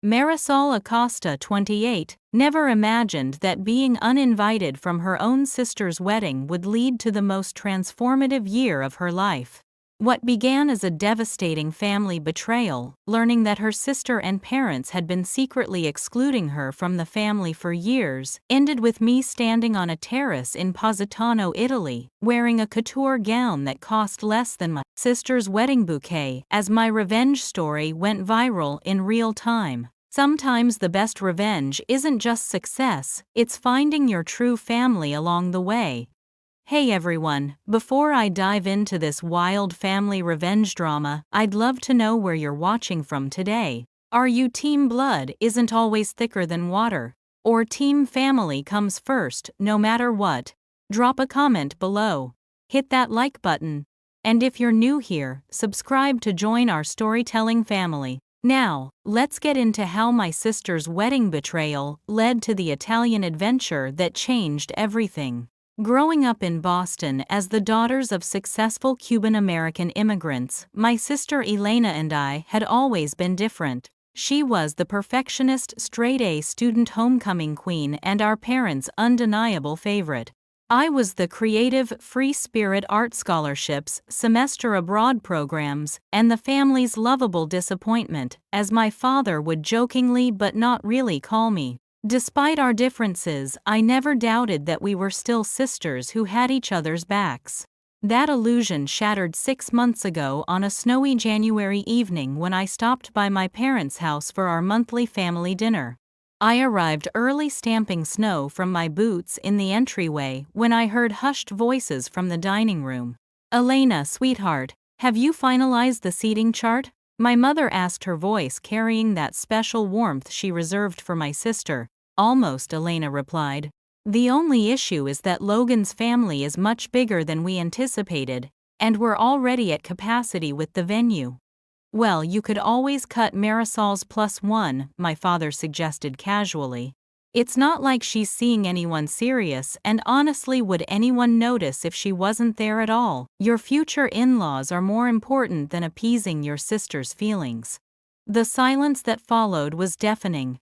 Marisol Acosta, 28, never imagined that being uninvited from her own sister's wedding would lead to the most transformative year of her life. What began as a devastating family betrayal, learning that her sister and parents had been secretly excluding her from the family for years, ended with me standing on a terrace in Positano, Italy, wearing a couture gown that cost less than my sister's wedding bouquet, as my revenge story went viral in real time. Sometimes the best revenge isn't just success, it's finding your true family along the way. Hey everyone, before I dive into this wild family revenge drama, I'd love to know where you're watching from today. Are you team blood isn't always thicker than water? Or team family comes first, no matter what? Drop a comment below. Hit that like button. And if you're new here, subscribe to join our storytelling family. Now, let's get into how my sister's wedding betrayal led to the Italian adventure that changed everything. Growing up in Boston as the daughters of successful Cuban-American immigrants, my sister Elena and I had always been different. She was the perfectionist straight-A student homecoming queen and our parents' undeniable favorite. I was the creative, free-spirit art scholarships, semester abroad programs, and the family's lovable disappointment, as my father would jokingly but not really call me. Despite our differences, I never doubted that we were still sisters who had each other's backs. That illusion shattered 6 months ago on a snowy January evening when I stopped by my parents' house for our monthly family dinner. I arrived early, stamping snow from my boots in the entryway when I heard hushed voices from the dining room. "Elena, sweetheart, have you finalized the seating chart?" My mother asked, her voice carrying that special warmth she reserved for my sister. "Almost," Elena replied. "The only issue is that Logan's family is much bigger than we anticipated, and we're already at capacity with the venue." "Well, you could always cut Marisol's +1, my father suggested casually. "It's not like she's seeing anyone serious, and honestly, would anyone notice if she wasn't there at all? Your future in-laws are more important than appeasing your sister's feelings." The silence that followed was deafening.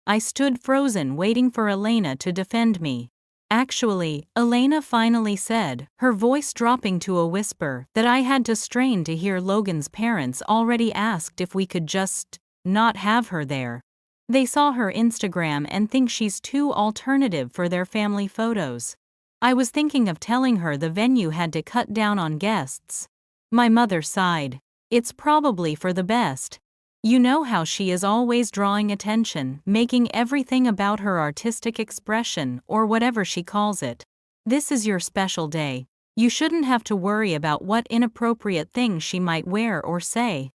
I stood frozen, waiting for Elena to defend me. "Actually," Elena finally said, her voice dropping to a whisper that I had to strain to hear, "Logan's parents already asked if we could just not have her there. They saw her Instagram and think she's too alternative for their family photos." I was thinking of telling her the venue had to cut down on guests. My mother sighed. "It's probably for the best. You know how she is always drawing attention, making everything about her artistic expression, or whatever she calls it. This is your special day. You shouldn't have to worry about what inappropriate things she might wear or say."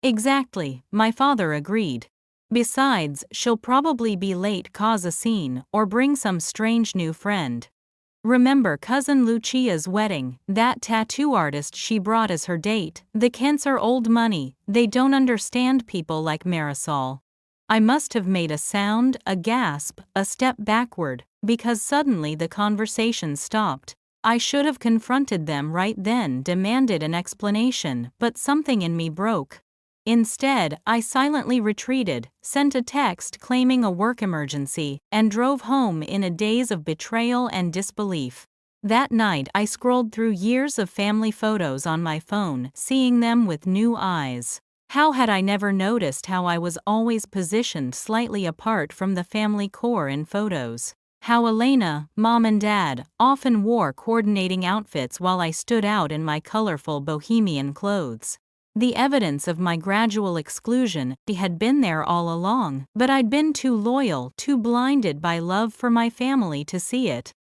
"Exactly," my father agreed. "Besides, she'll probably be late, cause a scene, or bring some strange new friend. Remember cousin Lucia's wedding, that tattoo artist she brought as her date? The Cancer old money, they don't understand people like Marisol." I must have made a sound, a gasp, a step backward, because suddenly the conversation stopped. I should have confronted them right then, demanded an explanation, but something in me broke. Instead, I silently retreated, sent a text claiming a work emergency, and drove home in a daze of betrayal and disbelief. That night I scrolled through years of family photos on my phone, seeing them with new eyes. How had I never noticed how I was always positioned slightly apart from the family core in photos? How Elena, mom and dad, often wore coordinating outfits while I stood out in my colorful bohemian clothes. The evidence of my gradual exclusion had been there all along, but I'd been too loyal, too blinded by love for my family to see it.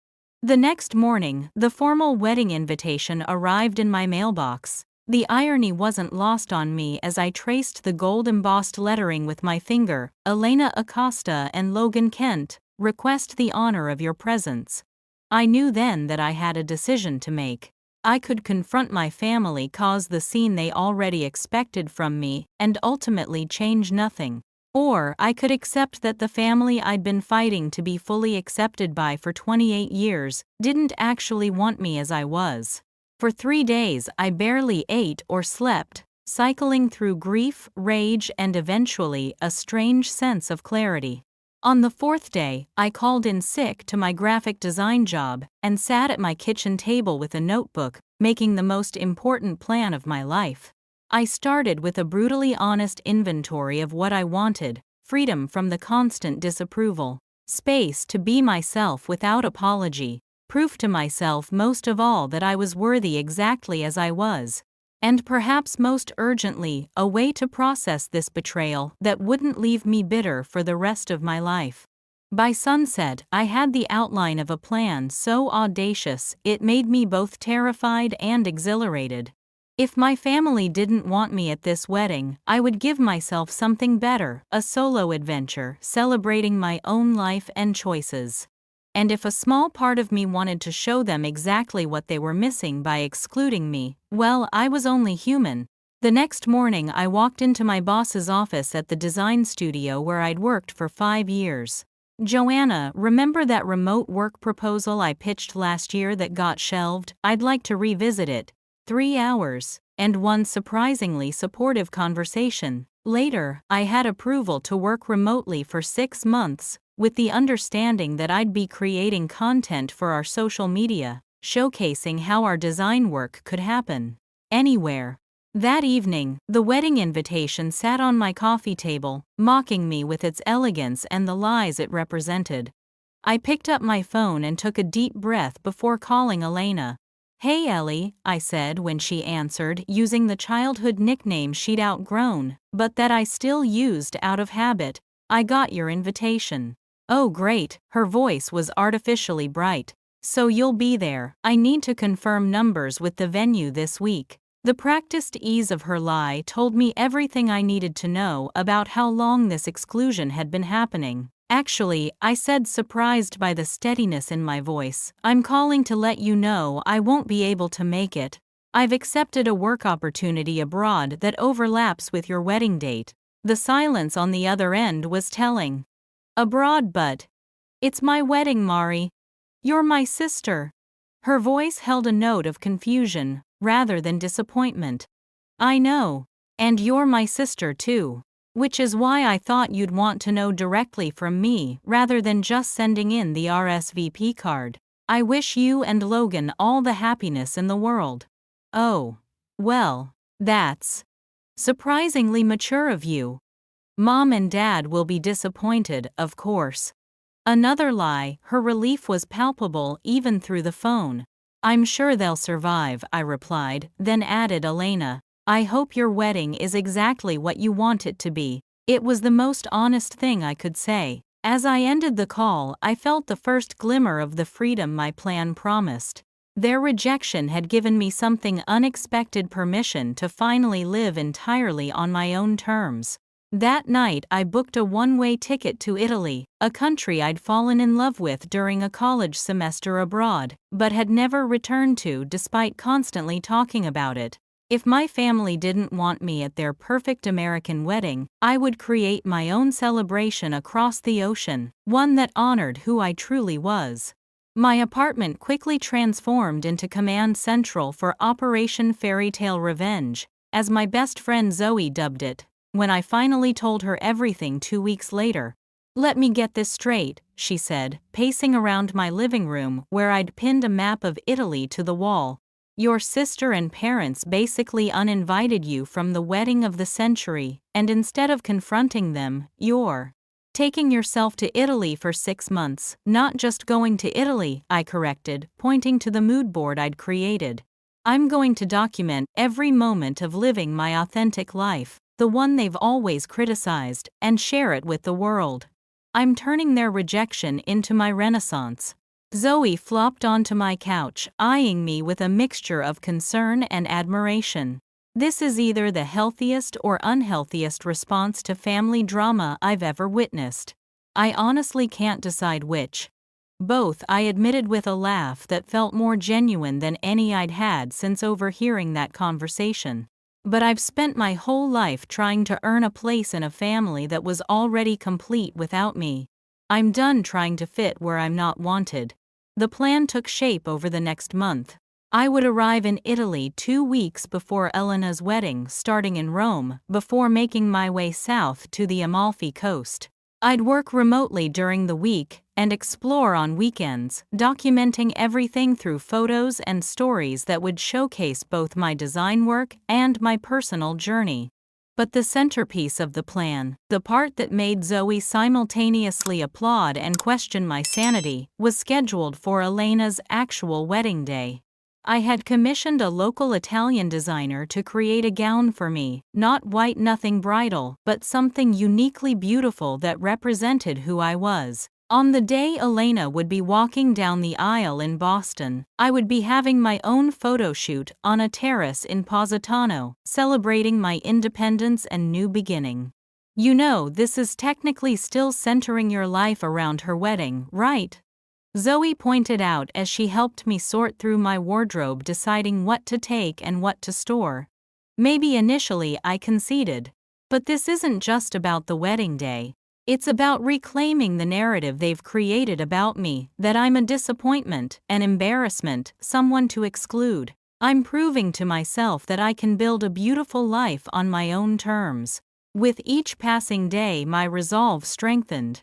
The next morning, the formal wedding invitation arrived in my mailbox. The irony wasn't lost on me as I traced the gold-embossed lettering with my finger: "Elena Acosta and Logan Kent, request the honor of your presence." I knew then that I had a decision to make. I could confront my family, cause the scene they already expected from me, and ultimately change nothing. Or I could accept that the family I'd been fighting to be fully accepted by for 28 years didn't actually want me as I was. For 3 days I barely ate or slept. cycling through grief, rage, and eventually a strange sense of clarity. On the fourth day, I called in sick to my graphic design job and sat at my kitchen table with a notebook, making the most important plan of my life. I started with a brutally honest inventory of what I wanted: freedom from the constant disapproval, space to be myself without apology, proof to myself most of all that I was worthy exactly as I was, and perhaps most urgently, a way to process this betrayal that wouldn't leave me bitter for the rest of my life. By sunset, I had the outline of a plan so audacious it made me both terrified and exhilarated. If my family didn't want me at this wedding, I would give myself something better, a solo adventure celebrating my own life and choices. And if a small part of me wanted to show them exactly what they were missing by excluding me, well, I was only human. The next morning I walked into my boss's office at the design studio where I'd worked for 5 years. "Joanna, remember that remote work proposal I pitched last year that got shelved? I'd like to revisit it." 3 hours, and one surprisingly supportive conversation later, I had approval to work remotely for 6 months, with the understanding that I'd be creating content for our social media, showcasing how our design work could happen anywhere. That evening, the wedding invitation sat on my coffee table, mocking me with its elegance and the lies it represented. I picked up my phone and took a deep breath before calling Elena. "Hey Ellie," I said when she answered, using the childhood nickname she'd outgrown, but that I still used out of habit. "I got your invitation." "Oh great," her voice was artificially bright. "So you'll be there. I need to confirm numbers with the venue this week." The practiced ease of her lie told me everything I needed to know about how long this exclusion had been happening. "Actually," I said, surprised by the steadiness in my voice, "I'm calling to let you know I won't be able to make it. I've accepted a work opportunity abroad that overlaps with your wedding date." The silence on the other end was telling. "Abroad, but it's my wedding, Mari. You're my sister." Her voice held a note of confusion, rather than disappointment. "I know. And you're my sister too. Which is why I thought you'd want to know directly from me rather than just sending in the RSVP card. I wish you and Logan all the happiness in the world." "Oh. Well, that's surprisingly mature of you. Mom and Dad will be disappointed, of course." Another lie, her relief was palpable even through the phone. "I'm sure they'll survive," I replied, then added, "Elena, I hope your wedding is exactly what you want it to be." It was the most honest thing I could say. As I ended the call, I felt the first glimmer of the freedom my plan promised. Their rejection had given me something unexpected: permission to finally live entirely on my own terms. That night I booked a one-way ticket to Italy, a country I'd fallen in love with during a college semester abroad, but had never returned to despite constantly talking about it. If my family didn't want me at their perfect American wedding, I would create my own celebration across the ocean, one that honored who I truly was. My apartment quickly transformed into command central for Operation Fairytale Revenge, as my best friend Zoe dubbed it, when I finally told her everything 2 weeks later. "Let me get this straight," she said, pacing around my living room where I'd pinned a map of Italy to the wall. "Your sister and parents basically uninvited you from the wedding of the century, and instead of confronting them, you're taking yourself to Italy for 6 months." "Not just going to Italy," I corrected, pointing to the mood board I'd created. "I'm going to document every moment of living my authentic life, the one they've always criticized, and share it with the world. I'm turning their rejection into my renaissance." Zoe flopped onto my couch, eyeing me with a mixture of concern and admiration. "This is either the healthiest or unhealthiest response to family drama I've ever witnessed. I honestly can't decide which." "Both," I admitted with a laugh that felt more genuine than any I'd had since overhearing that conversation. "But I've spent my whole life trying to earn a place in a family that was already complete without me. I'm done trying to fit where I'm not wanted." The plan took shape over the next month. I would arrive in Italy 2 weeks before Elena's wedding, starting in Rome, before making my way south to the Amalfi Coast. I'd work remotely during the week and explore on weekends, documenting everything through photos and stories that would showcase both my design work and my personal journey. But the centerpiece of the plan, the part that made Zoe simultaneously applaud and question my sanity, was scheduled for Elena's actual wedding day. I had commissioned a local Italian designer to create a gown for me, not white nothing bridal, but something uniquely beautiful that represented who I was. On the day Elena would be walking down the aisle in Boston, I would be having my own photoshoot on a terrace in Positano, celebrating my independence and new beginning. You know, this is technically still centering your life around her wedding, right? Zoe pointed out as she helped me sort through my wardrobe, deciding what to take and what to store. Maybe initially I conceded. But this isn't just about the wedding day. It's about reclaiming the narrative they've created about me, that I'm a disappointment, an embarrassment, someone to exclude. I'm proving to myself that I can build a beautiful life on my own terms. With each passing day, my resolve strengthened.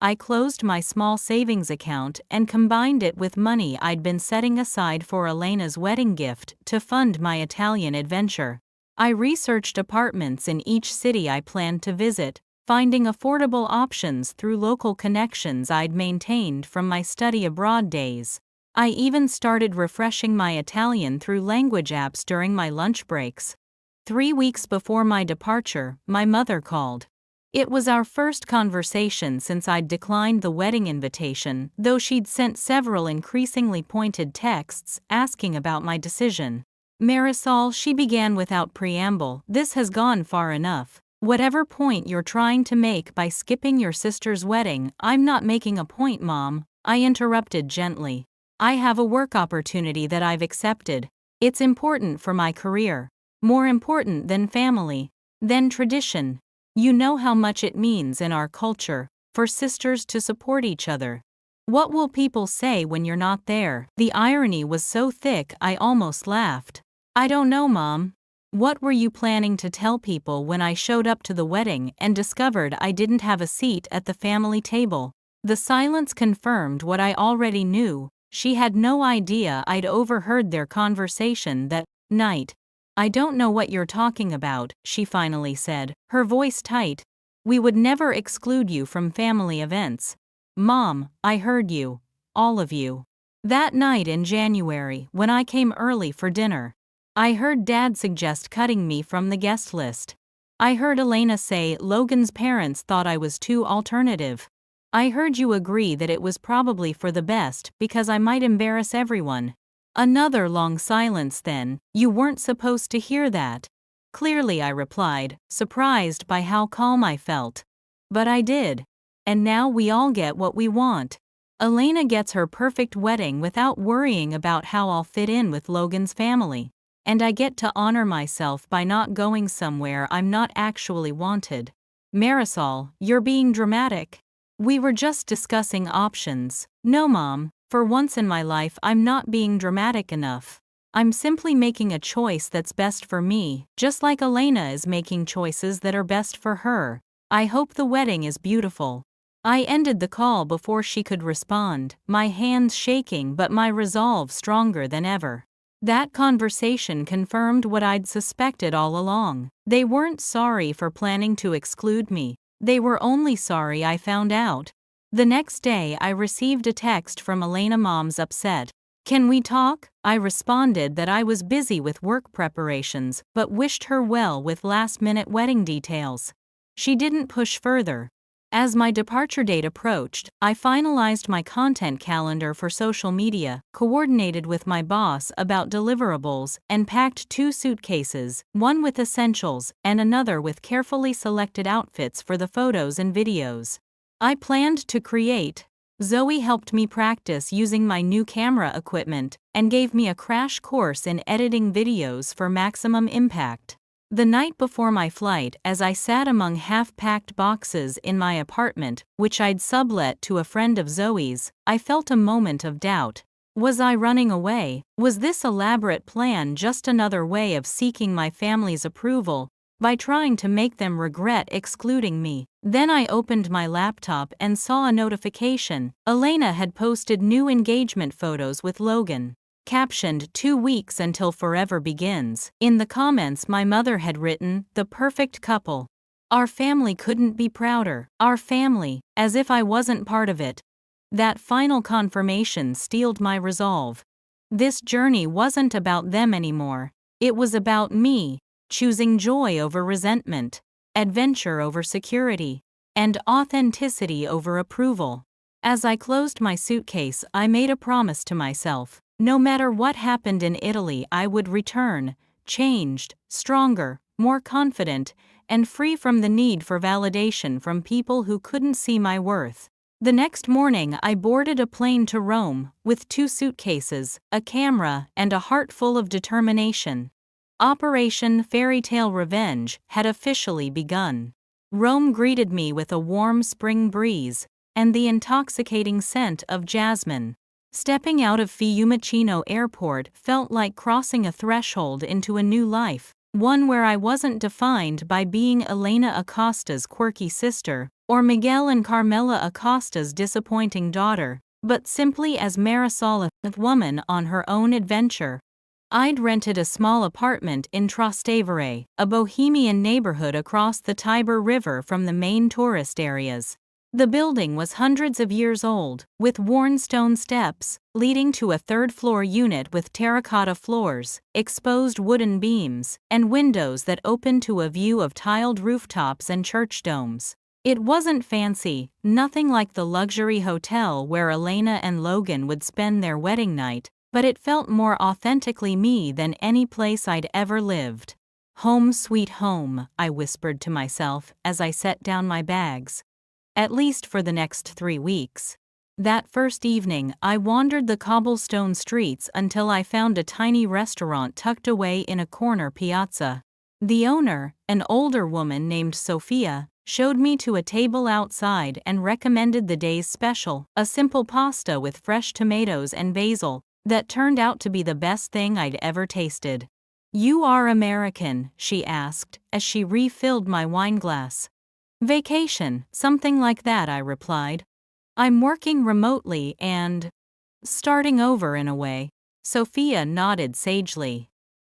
I closed my small savings account and combined it with money I'd been setting aside for Elena's wedding gift to fund my Italian adventure. I researched apartments in each city I planned to visit, finding affordable options through local connections I'd maintained from my study abroad days. I even started refreshing my Italian through language apps during my lunch breaks. 3 weeks before my departure, my mother called. It was our first conversation since I'd declined the wedding invitation, though she'd sent several increasingly pointed texts asking about my decision. "Marisol," she began without preamble, "this has gone far enough. Whatever point you're trying to make by skipping your sister's wedding." "I'm not making a point, Mom," I interrupted gently. "I have a work opportunity that I've accepted. It's important for my career. More important than family, than tradition. You know how much it means in our culture for sisters to support each other. What will people say when you're not there?" The irony was so thick I almost laughed. "I don't know, Mom." "What were you planning to tell people when I showed up to the wedding and discovered I didn't have a seat at the family table?" The silence confirmed what I already knew. She had no idea I'd overheard their conversation that night. "I don't know what you're talking about," she finally said, her voice tight. "We would never exclude you from family events." "Mom, I heard you. All of you." That night in January, when I came early for dinner, I heard Dad suggest cutting me from the guest list. I heard Elena say Logan's parents thought I was too alternative. I heard you agree that it was probably for the best because I might embarrass everyone. Another long silence. "Then, you weren't supposed to hear that." "Clearly," I replied, surprised by how calm I felt. "But I did. And now we all get what we want. Elena gets her perfect wedding without worrying about how I'll fit in with Logan's family. And I get to honor myself by not going somewhere I'm not actually wanted." "Marisol, you're being dramatic." "We were just discussing options." "No, Mom. For once in my life I'm not being dramatic enough. I'm simply making a choice that's best for me, just like Elena is making choices that are best for her. I hope the wedding is beautiful." I ended the call before she could respond, my hands shaking but my resolve stronger than ever. That conversation confirmed what I'd suspected all along. They weren't sorry for planning to exclude me. They were only sorry I found out. The next day I received a text from Elena. "Mom's upset. Can we talk?" I responded that I was busy with work preparations, but wished her well with last-minute wedding details. She didn't push further. As my departure date approached, I finalized my content calendar for social media, coordinated with my boss about deliverables, and packed 2 suitcases, one with essentials and another with carefully selected outfits for the photos and videos I planned to create. Zoe helped me practice using my new camera equipment and gave me a crash course in editing videos for maximum impact. The night before my flight, as I sat among half-packed boxes in my apartment, which I'd sublet to a friend of Zoe's, I felt a moment of doubt. Was I running away? Was this elaborate plan just another way of seeking my family's approval, by trying to make them regret excluding me? Then I opened my laptop and saw a notification. Elena had posted new engagement photos with Logan. Captioned, 2 weeks until forever begins. In the comments my mother had written, the perfect couple. Our family couldn't be prouder. Our family, as if I wasn't part of it. That final confirmation steeled my resolve. This journey wasn't about them anymore. It was about me, choosing joy over resentment, adventure over security, and authenticity over approval. As I closed my suitcase, I made a promise to myself. No matter what happened in Italy, I would return, changed, stronger, more confident, and free from the need for validation from people who couldn't see my worth. The next morning I boarded a plane to Rome, with 2 suitcases, a camera, and a heart full of determination. Operation Fairytale Revenge had officially begun. Rome greeted me with a warm spring breeze, and the intoxicating scent of jasmine. Stepping out of Fiumicino Airport felt like crossing a threshold into a new life, one where I wasn't defined by being Elena Acosta's quirky sister, or Miguel and Carmela Acosta's disappointing daughter, but simply as Marisol, a woman on her own adventure. I'd rented a small apartment in Trastevere, a bohemian neighborhood across the Tiber River from the main tourist areas. The building was hundreds of years old, with worn stone steps, leading to a third-floor unit with terracotta floors, exposed wooden beams, and windows that opened to a view of tiled rooftops and church domes. It wasn't fancy, nothing like the luxury hotel where Elena and Logan would spend their wedding night, but it felt more authentically me than any place I'd ever lived. Home sweet home, I whispered to myself as I set down my bags. At least for the next 3 weeks. That first evening, I wandered the cobblestone streets until I found a tiny restaurant tucked away in a corner piazza. The owner, an older woman named Sophia, showed me to a table outside and recommended the day's special, a simple pasta with fresh tomatoes and basil, that turned out to be the best thing I'd ever tasted. "You are American?" she asked, as she refilled my wineglass. "Vacation, something like that," I replied. "I'm working remotely and starting over in a way." Sophia nodded sagely.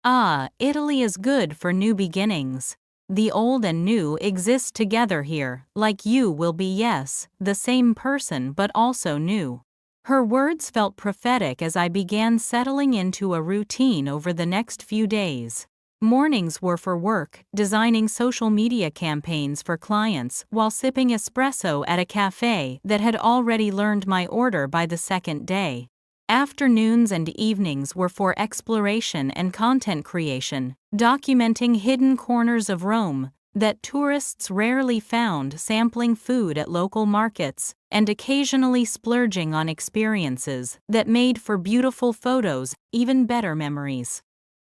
"Ah, Italy is good for new beginnings. The old and new exist together here, like you will be, yes, the same person but also new." Her words felt prophetic as I began settling into a routine over the next few days. Mornings were for work, designing social media campaigns for clients while sipping espresso at a cafe that had already learned my order by the second day. Afternoons and evenings were for exploration and content creation, documenting hidden corners of Rome that tourists rarely found, sampling food at local markets, and occasionally splurging on experiences that made for beautiful photos, even better memories.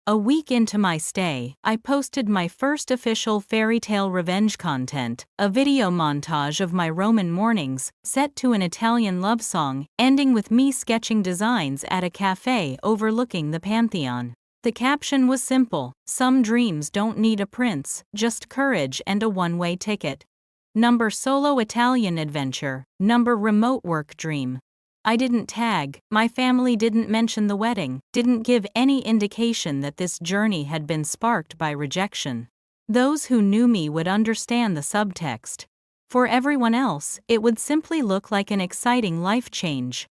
A week into my stay, I posted my first official Fairytale Revenge content, a video montage of my Roman mornings, set to an Italian love song, ending with me sketching designs at a cafe overlooking the Pantheon. The caption was simple: "Some dreams don't need a prince, just courage and a one-way ticket." Number solo Italian adventure, number remote work dream. I didn't tag, my family didn't mention the wedding, didn't give any indication that this journey had been sparked by rejection. Those who knew me would understand the subtext. For everyone else, it would simply look like an exciting life change.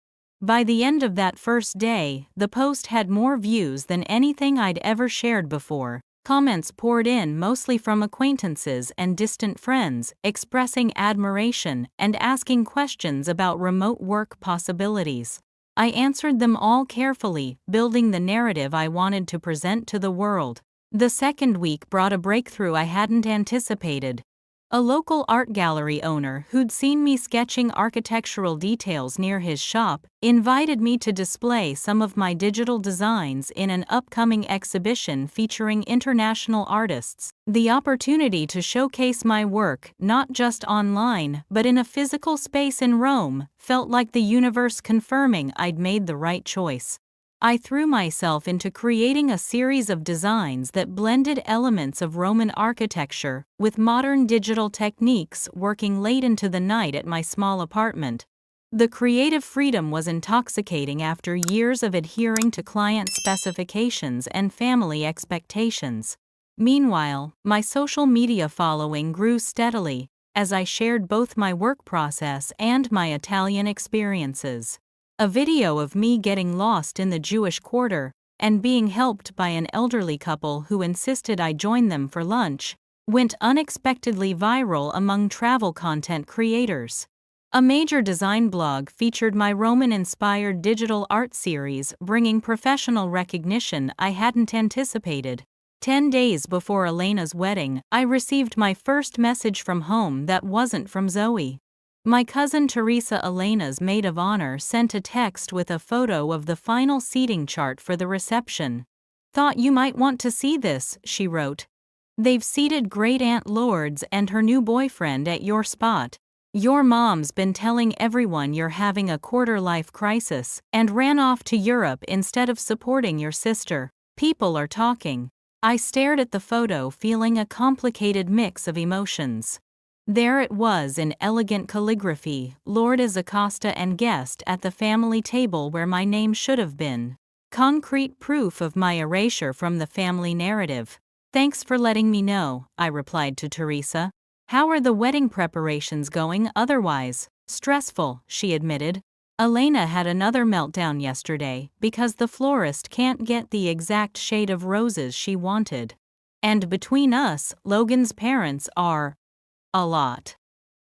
By the end of that first day, the post had more views than anything I'd ever shared before. Comments poured in mostly from acquaintances and distant friends, expressing admiration and asking questions about remote work possibilities. I answered them all carefully, building the narrative I wanted to present to the world. The second week brought a breakthrough I hadn't anticipated. A local art gallery owner who'd seen me sketching architectural details near his shop invited me to display some of my digital designs in an upcoming exhibition featuring international artists. The opportunity to showcase my work, not just online but in a physical space in Rome, felt like the universe confirming I'd made the right choice. I threw myself into creating a series of designs that blended elements of Roman architecture with modern digital techniques, working late into the night at my small apartment. The creative freedom was intoxicating after years of adhering to client specifications and family expectations. Meanwhile, my social media following grew steadily as I shared both my work process and my Italian experiences. A video of me getting lost in the Jewish quarter and being helped by an elderly couple who insisted I join them for lunch went unexpectedly viral among travel content creators. A major design blog featured my Roman-inspired digital art series, bringing professional recognition I hadn't anticipated. 10 days before Elena's wedding, I received my first message from home that wasn't from Zoe. My cousin Teresa, Elena's maid of honor, sent a text with a photo of the final seating chart for the reception. "Thought you might want to see this," she wrote. "They've seated Great Aunt Lourdes and her new boyfriend at your spot. Your mom's been telling everyone you're having a quarter-life crisis and ran off to Europe instead of supporting your sister. People are talking." I stared at the photo, feeling a complicated mix of emotions. There it was in elegant calligraphy, Lourdes Acosta and guest at the family table where my name should have been. Concrete proof of my erasure from the family narrative. "Thanks for letting me know," I replied to Teresa. "How are the wedding preparations going otherwise?" "Stressful," she admitted. "Elena had another meltdown yesterday because the florist can't get the exact shade of roses she wanted. And between us, Logan's parents are a lot.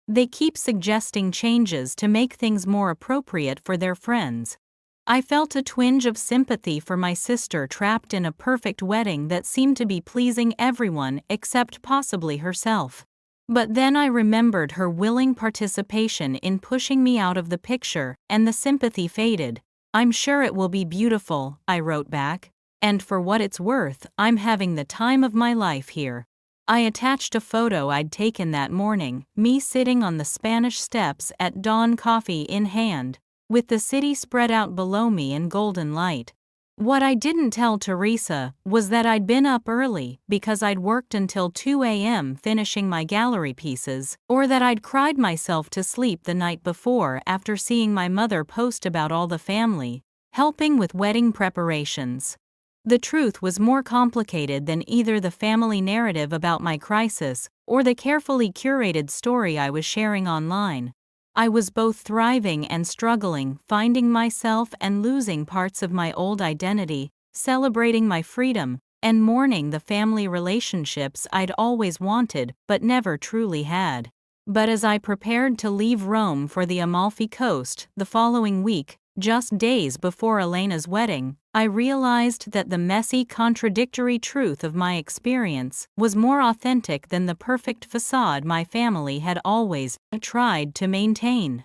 They keep suggesting changes to make things more appropriate for their friends." I felt a twinge of sympathy for my sister trapped in a perfect wedding that seemed to be pleasing everyone except possibly herself. But then I remembered her willing participation in pushing me out of the picture, and the sympathy faded. "I'm sure it will be beautiful," I wrote back. "And for what it's worth, I'm having the time of my life here." I attached a photo I'd taken that morning, me sitting on the Spanish Steps at dawn, coffee in hand, with the city spread out below me in golden light. What I didn't tell Teresa was that I'd been up early because I'd worked until 2 a.m. finishing my gallery pieces, or that I'd cried myself to sleep the night before after seeing my mother post about all the family helping with wedding preparations. The truth was more complicated than either the family narrative about my crisis or the carefully curated story I was sharing online. I was both thriving and struggling, finding myself and losing parts of my old identity, celebrating my freedom, and mourning the family relationships I'd always wanted but never truly had. But as I prepared to leave Rome for the Amalfi Coast the following week, just days before Elena's wedding, I realized that the messy, contradictory truth of my experience was more authentic than the perfect facade my family had always tried to maintain.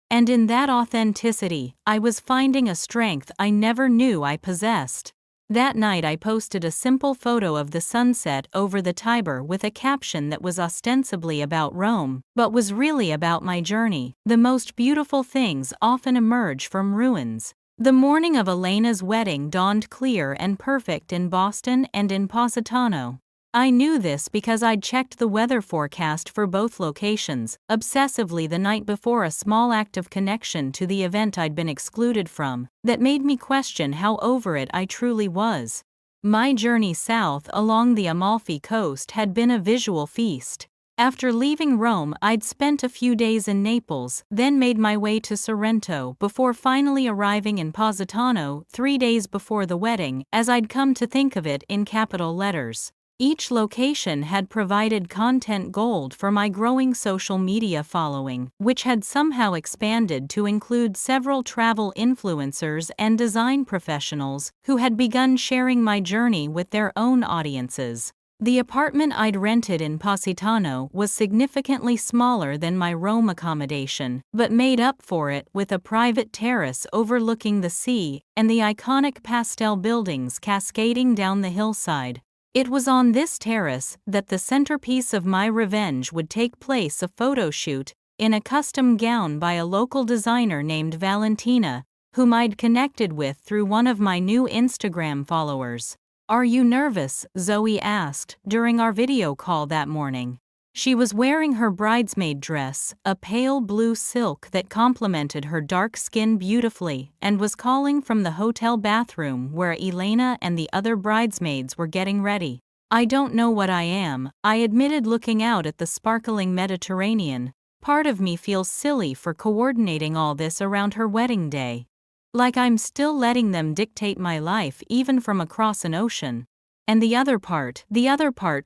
And in that authenticity, I was finding a strength I never knew I possessed. That night I posted a simple photo of the sunset over the Tiber with a caption that was ostensibly about Rome, but was really about my journey. The most beautiful things often emerge from ruins. The morning of Elena's wedding dawned clear and perfect in Boston and in Positano. I knew this because I'd checked the weather forecast for both locations obsessively the night before, a small act of connection to the event I'd been excluded from that made me question how over it I truly was. My journey south along the Amalfi Coast had been a visual feast. After leaving Rome, I'd spent a few days in Naples, then made my way to Sorrento before finally arriving in Positano 3 days before the wedding, as I'd come to think of it in capital letters. Each location had provided content gold for my growing social media following, which had somehow expanded to include several travel influencers and design professionals who had begun sharing my journey with their own audiences. The apartment I'd rented in Positano was significantly smaller than my Rome accommodation, but made up for it with a private terrace overlooking the sea and the iconic pastel buildings cascading down the hillside. It was on this terrace that the centerpiece of my revenge would take place, a photo shoot in a custom gown by a local designer named Valentina, whom I'd connected with through one of my new Instagram followers. "Are you nervous?" Zoe asked during our video call that morning. She was wearing her bridesmaid dress, a pale blue silk that complemented her dark skin beautifully, and was calling from the hotel bathroom where Elena and the other bridesmaids were getting ready. "I don't know what I am," I admitted, looking out at the sparkling Mediterranean. "Part of me feels silly for coordinating all this around her wedding day. Like I'm still letting them dictate my life even from across an ocean. And the other part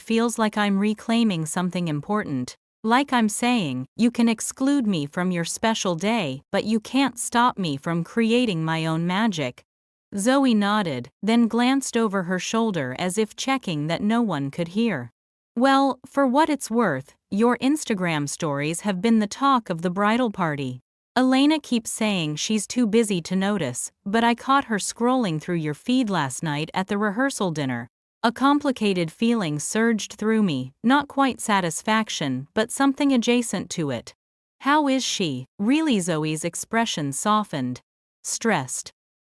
feels like I'm reclaiming something important. Like I'm saying, you can exclude me from your special day, but you can't stop me from creating my own magic." Zoe nodded, then glanced over her shoulder as if checking that no one could hear. "Well, for what it's worth, your Instagram stories have been the talk of the bridal party. Elena keeps saying she's too busy to notice, but I caught her scrolling through your feed last night at the rehearsal dinner." A complicated feeling surged through me, not quite satisfaction, but something adjacent to it. "How is she?" "Really?" Zoe's expression softened. "Stressed.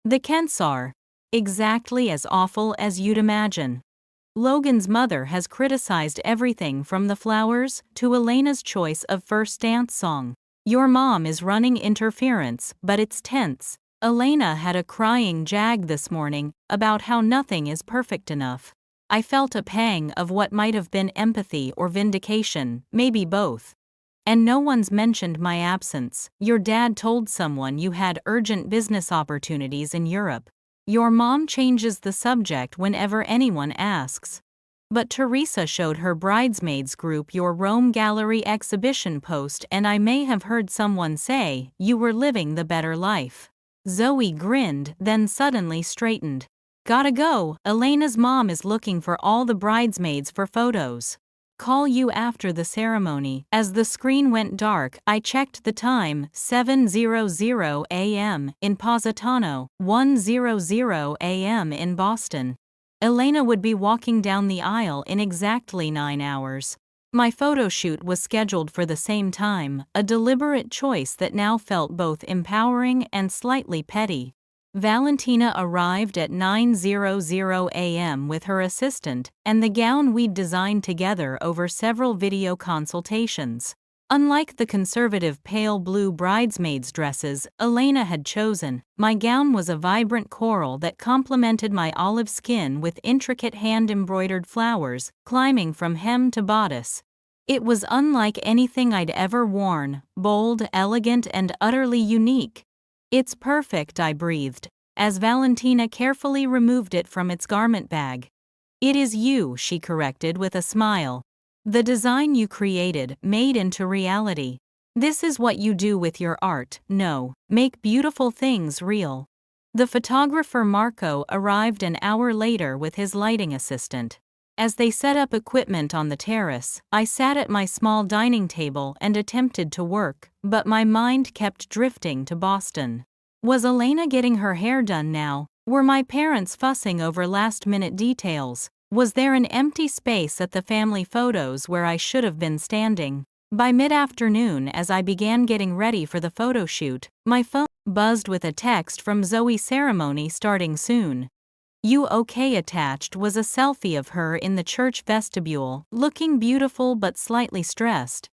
The Kents are. Exactly as awful as you'd imagine. Logan's mother has criticized everything from the flowers to Elena's choice of first dance song. Your mom is running interference, but it's tense. Elena had a crying jag this morning about how nothing is perfect enough." I felt a pang of what might have been empathy or vindication, maybe both. "And no one's mentioned my absence. Your dad told someone you had urgent business opportunities in Europe. Your mom changes the subject whenever anyone asks. But Teresa showed her bridesmaids group your Rome Gallery exhibition post, and I may have heard someone say you were living the better life." Zoe grinned, then suddenly straightened. "Gotta go. Elena's mom is looking for all the bridesmaids for photos. Call you after the ceremony." As the screen went dark, I checked the time, 7:00 a.m. in Positano, 1:00 a.m. in Boston. Elena would be walking down the aisle in exactly 9 hours. My photo shoot was scheduled for the same time, a deliberate choice that now felt both empowering and slightly petty. Valentina arrived at 9:00 a.m. with her assistant and the gown we'd designed together over several video consultations. Unlike the conservative pale blue bridesmaids' dresses Elena had chosen, my gown was a vibrant coral that complemented my olive skin with intricate hand-embroidered flowers climbing from hem to bodice. It was unlike anything I'd ever worn, bold, elegant, and utterly unique. "It's perfect," I breathed, as Valentina carefully removed it from its garment bag. "It is you," she corrected with a smile. "The design you created, made into reality. This is what you do with your art, no, make beautiful things real." The photographer Marco arrived an hour later with his lighting assistant. As they set up equipment on the terrace, I sat at my small dining table and attempted to work, but my mind kept drifting to Boston. Was Elena getting her hair done now? Were my parents fussing over last-minute details? Was there an empty space at the family photos where I should have been standing? By mid-afternoon, as I began getting ready for the photo shoot, my phone buzzed with a text from Zoe. "Ceremony starting soon. You okay?" Attached was a selfie of her in the church vestibule, looking beautiful but slightly stressed.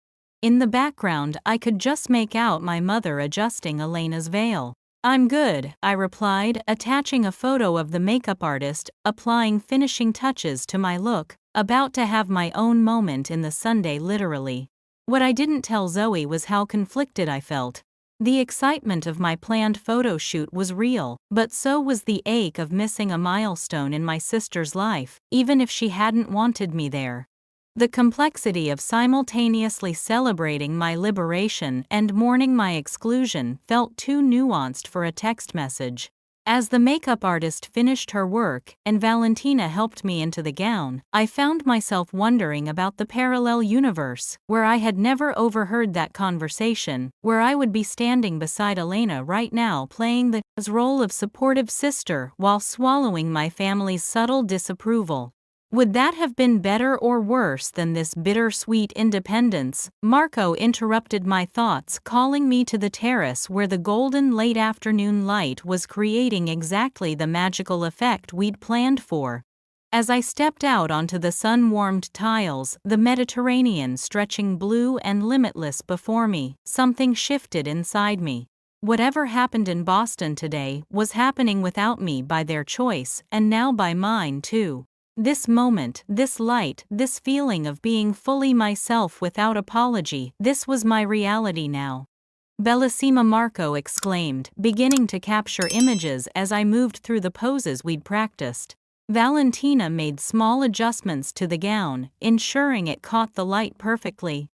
In the background, I could just make out my mother adjusting Elena's veil. "I'm good," I replied, attaching a photo of the makeup artist, applying finishing touches to my look, about to have my own moment in the Sunday literally. What I didn't tell Zoe was how conflicted I felt. The excitement of my planned photo shoot was real, but so was the ache of missing a milestone in my sister's life, even if she hadn't wanted me there. The complexity of simultaneously celebrating my liberation and mourning my exclusion felt too nuanced for a text message. As the makeup artist finished her work and Valentina helped me into the gown, I found myself wondering about the parallel universe, where I had never overheard that conversation, where I would be standing beside Elena right now playing the role of supportive sister while swallowing my family's subtle disapproval. Would that have been better or worse than this bittersweet independence? Marco interrupted my thoughts, calling me to the terrace where the golden late afternoon light was creating exactly the magical effect we'd planned for. As I stepped out onto the sun-warmed tiles, the Mediterranean stretching blue and limitless before me, something shifted inside me. Whatever happened in Boston today was happening without me by their choice, and now by mine too. This moment, this light, this feeling of being fully myself without apology, this was my reality now. Bellissima, Marco exclaimed, beginning to capture images as I moved through the poses we'd practiced. Valentina made small adjustments to the gown, ensuring it caught the light perfectly.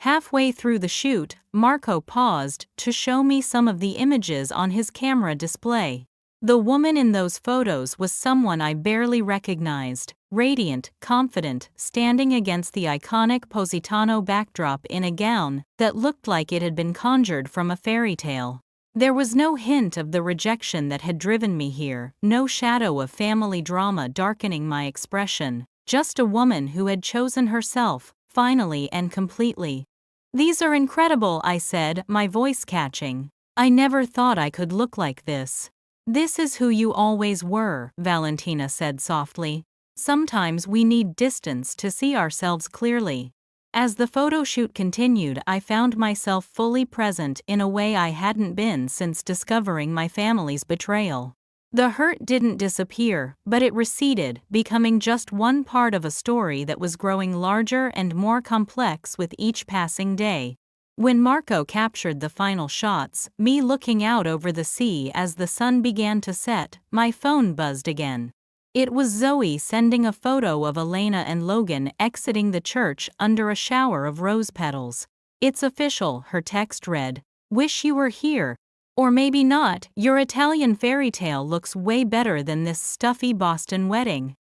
Halfway through the shoot, Marco paused to show me some of the images on his camera display. The woman in those photos was someone I barely recognized, radiant, confident, standing against the iconic Positano backdrop in a gown that looked like it had been conjured from a fairy tale. There was no hint of the rejection that had driven me here, no shadow of family drama darkening my expression, just a woman who had chosen herself, finally and completely. "These are incredible," I said, my voice catching. "I never thought I could look like this." "This is who you always were," Valentina said softly. "Sometimes we need distance to see ourselves clearly." As the photoshoot continued, I found myself fully present in a way I hadn't been since discovering my family's betrayal. The hurt didn't disappear, but it receded, becoming just one part of a story that was growing larger and more complex with each passing day. When Marco captured the final shots, me looking out over the sea as the sun began to set, my phone buzzed again. It was Zoe sending a photo of Elena and Logan exiting the church under a shower of rose petals. "It's official," her text read. "Wish you were here. Or maybe not, your Italian fairy tale looks way better than this stuffy Boston wedding."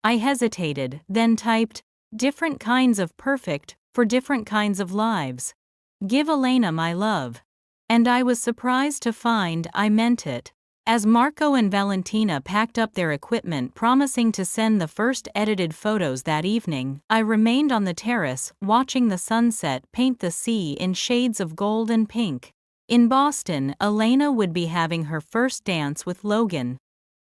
I hesitated, then typed, "Different kinds of perfect, for different kinds of lives. Give Elena my love." And I was surprised to find I meant it. As Marco and Valentina packed up their equipment, promising to send the first edited photos that evening, I remained on the terrace, watching the sunset paint the sea in shades of gold and pink. In Boston, Elena would be having her first dance with Logan.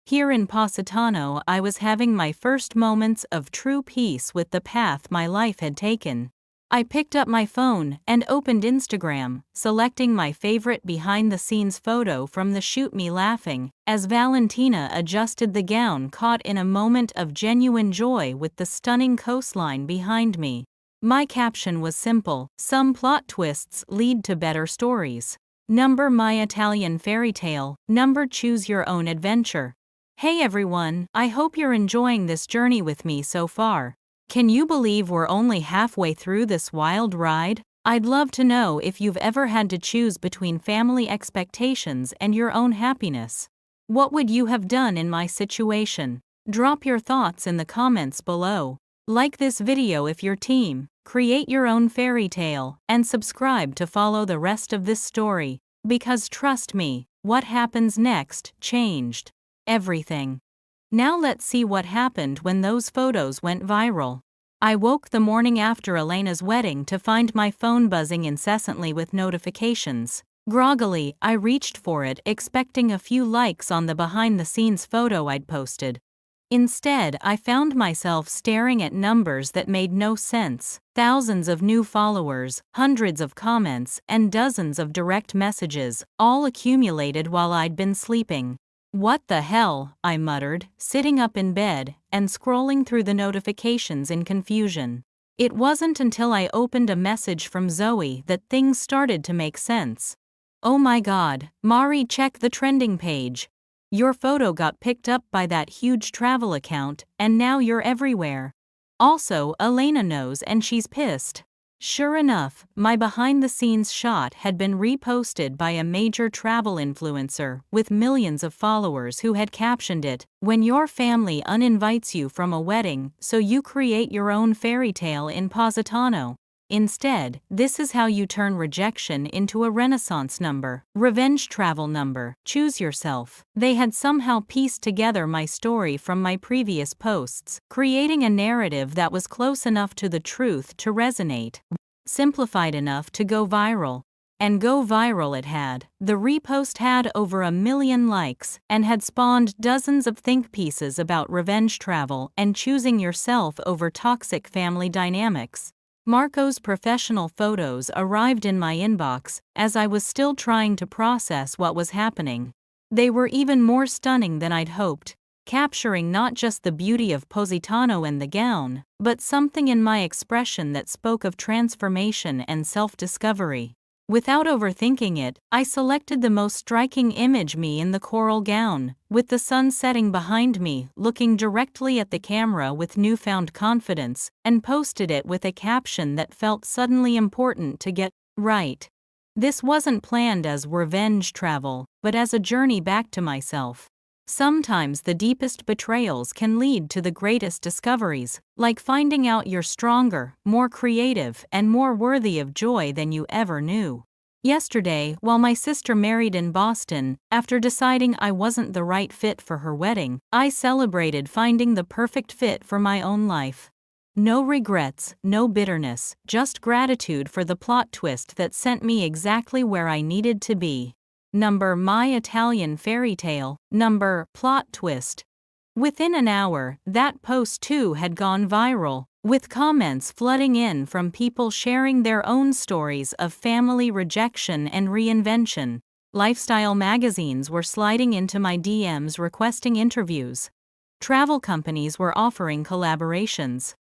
Here in Positano, I was having my first moments of true peace with the path my life had taken. I picked up my phone and opened Instagram, selecting my favorite behind-the-scenes photo from the shoot, me laughing as Valentina adjusted the gown, caught in a moment of genuine joy with the stunning coastline behind me. My caption was simple: "Some plot twists lead to better stories. Number my Italian fairy tale, number choose your own adventure." Hey everyone, I hope you're enjoying this journey with me so far. Can you believe we're only halfway through this wild ride? I'd love to know if you've ever had to choose between family expectations and your own happiness. What would you have done in my situation? Drop your thoughts in the comments below. Like this video if you're team, create your own fairy tale, and subscribe to follow the rest of this story, because trust me, what happens next changed everything. Now let's see what happened when those photos went viral. I woke the morning after Elena's wedding to find my phone buzzing incessantly with notifications. Groggily, I reached for it, expecting a few likes on the behind-the-scenes photo I'd posted. Instead, I found myself staring at numbers that made no sense: thousands of new followers, hundreds of comments, and dozens of direct messages, all accumulated while I'd been sleeping. "What the hell?" I muttered, sitting up in bed and scrolling through the notifications in confusion. It wasn't until I opened a message from Zoe that things started to make sense. "Oh my god, Mari, check the trending page. Your photo got picked up by that huge travel account, and now you're everywhere. Also, Elena knows and she's pissed. Sure enough, my behind-the-scenes shot had been reposted by a major travel influencer with millions of followers who had captioned it, "When your family uninvites you from a wedding, so you create your own fairy tale in Positano. Instead, this is how you turn rejection into a Renaissance number, revenge travel number, choose yourself." They had somehow pieced together my story from my previous posts, creating a narrative that was close enough to the truth to resonate, simplified enough to go viral. And go viral it had. The repost had over 1 million likes and had spawned dozens of think pieces about revenge travel and choosing yourself over toxic family dynamics. Marco's professional photos arrived in my inbox as I was still trying to process what was happening. They were even more stunning than I'd hoped, capturing not just the beauty of Positano and the gown, but something in my expression that spoke of transformation and self-discovery. Without overthinking it, I selected the most striking image, me in the coral gown, with the sun setting behind me, looking directly at the camera with newfound confidence, and posted it with a caption that felt suddenly important to get right. This wasn't planned as revenge travel, but as a journey back to myself. Sometimes the deepest betrayals can lead to the greatest discoveries, like finding out you're stronger, more creative, and more worthy of joy than you ever knew. Yesterday, while my sister married in Boston, after deciding I wasn't the right fit for her wedding, I celebrated finding the perfect fit for my own life. No regrets, no bitterness, just gratitude for the plot twist that sent me exactly where I needed to be. Number My Italian fairy tale. Number Plot twist. Within an hour, that post too had gone viral, with comments flooding in from people sharing their own stories of family rejection and reinvention. Lifestyle magazines were sliding into my DMs requesting interviews. Travel companies were offering collaborations.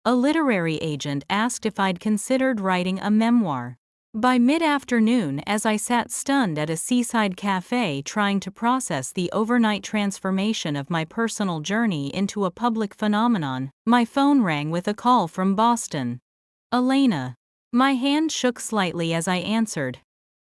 A literary agent asked if I'd considered writing a memoir. By mid-afternoon, as I sat stunned at a seaside cafe trying to process the overnight transformation of my personal journey into a public phenomenon, my phone rang with a call from Boston. Elena. My hand shook slightly as I answered.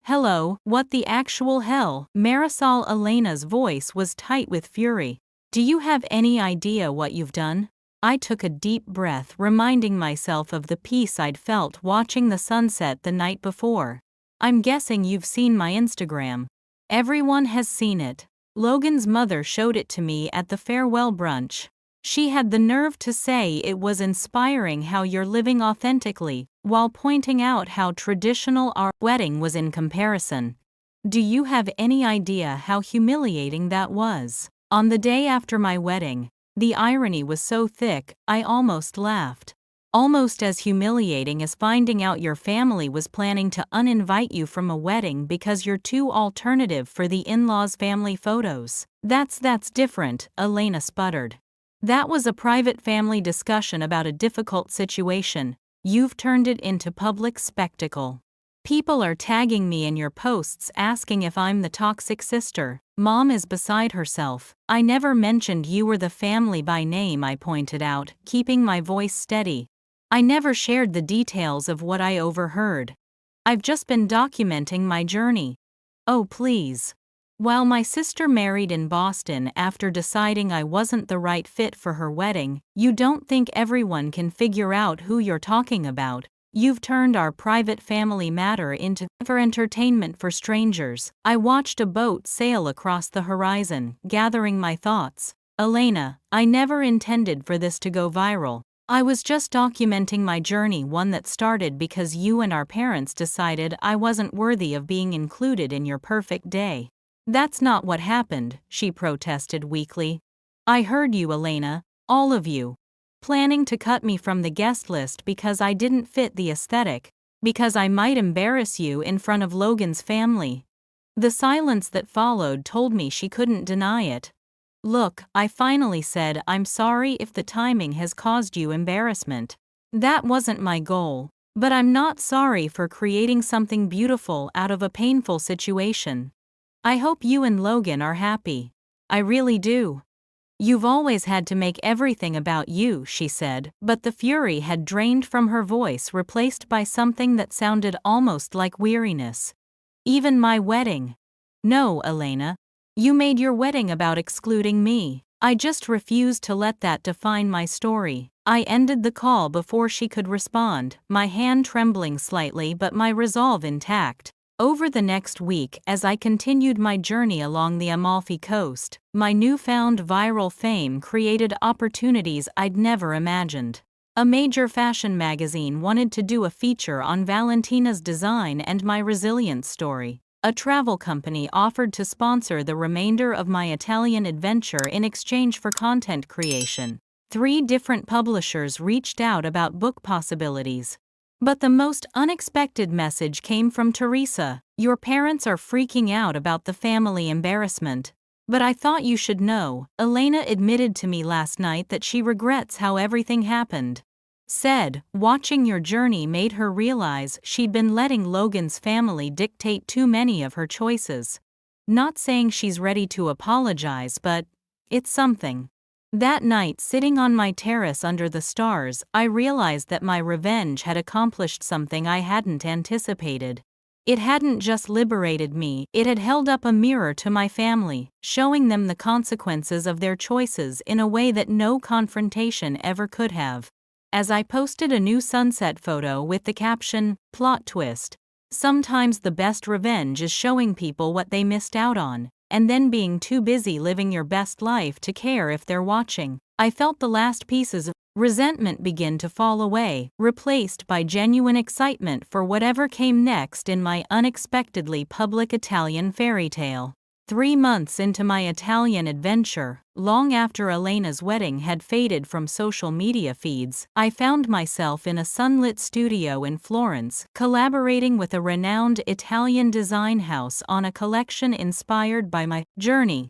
"Hello, what the actual hell?" Marisol. Elena's voice was tight with fury. "Do you have any idea what you've done?" I took a deep breath, reminding myself of the peace I'd felt watching the sunset the night before. "I'm guessing you've seen my Instagram." "Everyone has seen it. Logan's mother showed it to me at the farewell brunch. She had the nerve to say it was inspiring how you're living authentically, while pointing out how traditional our wedding was in comparison. Do you have any idea how humiliating that was? On the day after my wedding, the irony was so thick, I almost laughed. Almost as humiliating as finding out your family was planning to uninvite you from a wedding because you're too alternative for the in-laws' family photos." That's different," Elena sputtered. "That was a private family discussion about a difficult situation. You've turned it into public spectacle. People are tagging me in your posts asking if I'm the toxic sister. Mom is beside herself. I never mentioned you were the family by name," I pointed out, keeping my voice steady. "I never shared the details of what I overheard. I've just been documenting my journey." "Oh, please." While my sister married in Boston after deciding I wasn't the right fit for her wedding, you don't think everyone can figure out who you're talking about. You've turned our private family matter into for entertainment for strangers. I watched a boat sail across the horizon, gathering my thoughts. Elena, I never intended for this to go viral. I was just documenting my journey, one that started because you and our parents decided I wasn't worthy of being included in your perfect day. That's not what happened, she protested weakly. I heard you, Elena, all of you. Planning to cut me from the guest list because I didn't fit the aesthetic, because I might embarrass you in front of Logan's family. The silence that followed told me she couldn't deny it. Look, I finally said, I'm sorry if the timing has caused you embarrassment. That wasn't my goal, but I'm not sorry for creating something beautiful out of a painful situation. I hope you and Logan are happy. I really do. You've always had to make everything about you, she said, but the fury had drained from her voice, replaced by something that sounded almost like weariness. Even my wedding. No, Elena. You made your wedding about excluding me. I just refused to let that define my story. I ended the call before she could respond, my hand trembling slightly but my resolve intact. Over the next week, as I continued my journey along the Amalfi Coast, my newfound viral fame created opportunities I'd never imagined. A major fashion magazine wanted to do a feature on Valentina's design and my resilience story. A travel company offered to sponsor the remainder of my Italian adventure in exchange for content creation. 3 different publishers reached out about book possibilities. But the most unexpected message came from Teresa. Your parents are freaking out about the family embarrassment. But I thought you should know. Elena admitted to me last night that she regrets how everything happened. Said, watching your journey made her realize she'd been letting Logan's family dictate too many of her choices. Not saying she's ready to apologize, but it's something. That night, sitting on my terrace under the stars, I realized that my revenge had accomplished something I hadn't anticipated. It hadn't just liberated me, it had held up a mirror to my family, showing them the consequences of their choices in a way that no confrontation ever could have. As I posted a new sunset photo with the caption, "Plot twist. Sometimes the best revenge is showing people what they missed out on, and then being too busy living your best life to care if they're watching," I felt the last pieces of resentment begin to fall away, replaced by genuine excitement for whatever came next in my unexpectedly public Italian fairy tale. 3 months into my Italian adventure, long after Elena's wedding had faded from social media feeds, I found myself in a sunlit studio in Florence, collaborating with a renowned Italian design house on a collection inspired by my journey.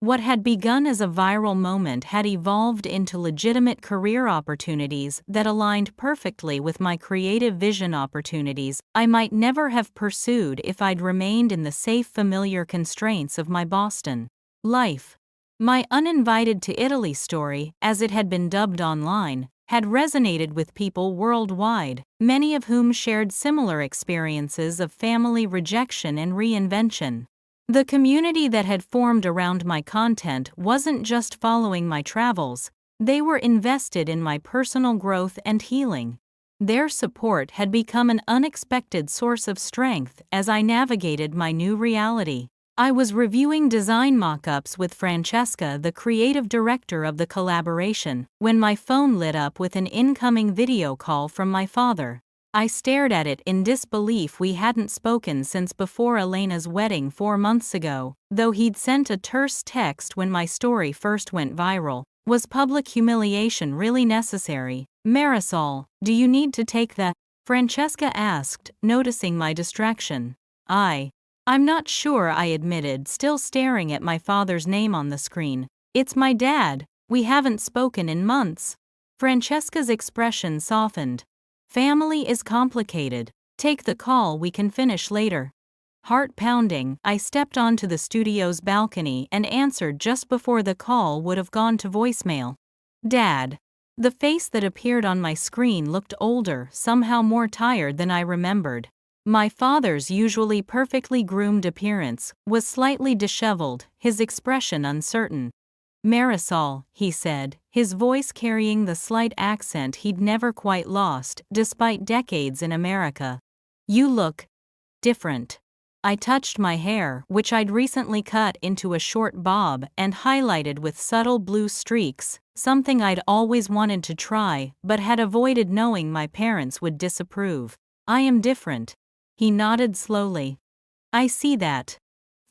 What had begun as a viral moment had evolved into legitimate career opportunities that aligned perfectly with my creative vision, opportunities I might never have pursued if I'd remained in the safe, familiar constraints of my Boston life. My Uninvited to Italy story, as it had been dubbed online, had resonated with people worldwide, many of whom shared similar experiences of family rejection and reinvention. The community that had formed around my content wasn't just following my travels, they were invested in my personal growth and healing. Their support had become an unexpected source of strength as I navigated my new reality. I was reviewing design mock-ups with Francesca, the creative director of the collaboration, when my phone lit up with an incoming video call from my father. I stared at it in disbelief. We hadn't spoken since before Elena's wedding 4 months ago, though he'd sent a terse text when my story first went viral. Was public humiliation really necessary? Marisol, do you need to take that? Francesca asked, noticing my distraction. I'm not sure, I admitted, still staring at my father's name on the screen. It's my dad. We haven't spoken in months. Francesca's expression softened. Family is complicated. Take the call, we can finish later. Heart pounding, I stepped onto the studio's balcony and answered just before the call would have gone to voicemail. Dad. The face that appeared on my screen looked older, somehow more tired than I remembered. My father's usually perfectly groomed appearance was slightly disheveled, his expression uncertain. Marisol, he said, his voice carrying the slight accent he'd never quite lost, despite decades in America. You look different. I touched my hair, which I'd recently cut into a short bob and highlighted with subtle blue streaks, something I'd always wanted to try but had avoided knowing my parents would disapprove. I am different. He nodded slowly. I see that.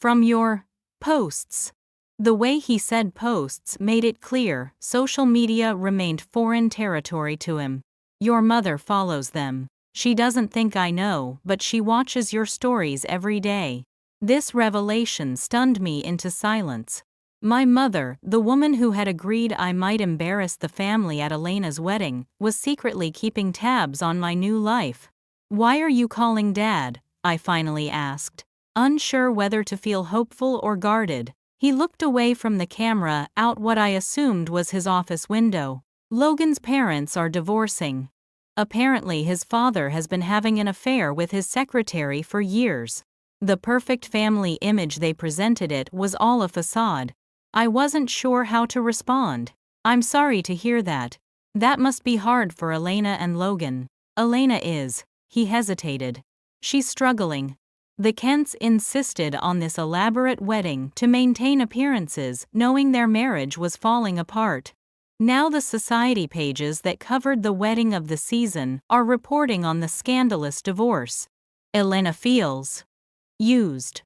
From your posts. The way he said posts made it clear social media remained foreign territory to him. Your mother follows them. She doesn't think I know, but she watches your stories every day. This revelation stunned me into silence. My mother, the woman who had agreed I might embarrass the family at Elena's wedding, was secretly keeping tabs on my new life. Why are you calling Dad? I finally asked, unsure whether to feel hopeful or guarded. He looked away from the camera out what I assumed was his office window. Logan's parents are divorcing. Apparently his father has been having an affair with his secretary for years. The perfect family image they presented it was all a facade. I wasn't sure how to respond. I'm sorry to hear that. That must be hard for Elena and Logan. Elena is. He hesitated. She's struggling. The Kents insisted on this elaborate wedding to maintain appearances, knowing their marriage was falling apart. Now the society pages that covered the wedding of the season are reporting on the scandalous divorce. Elena feels used.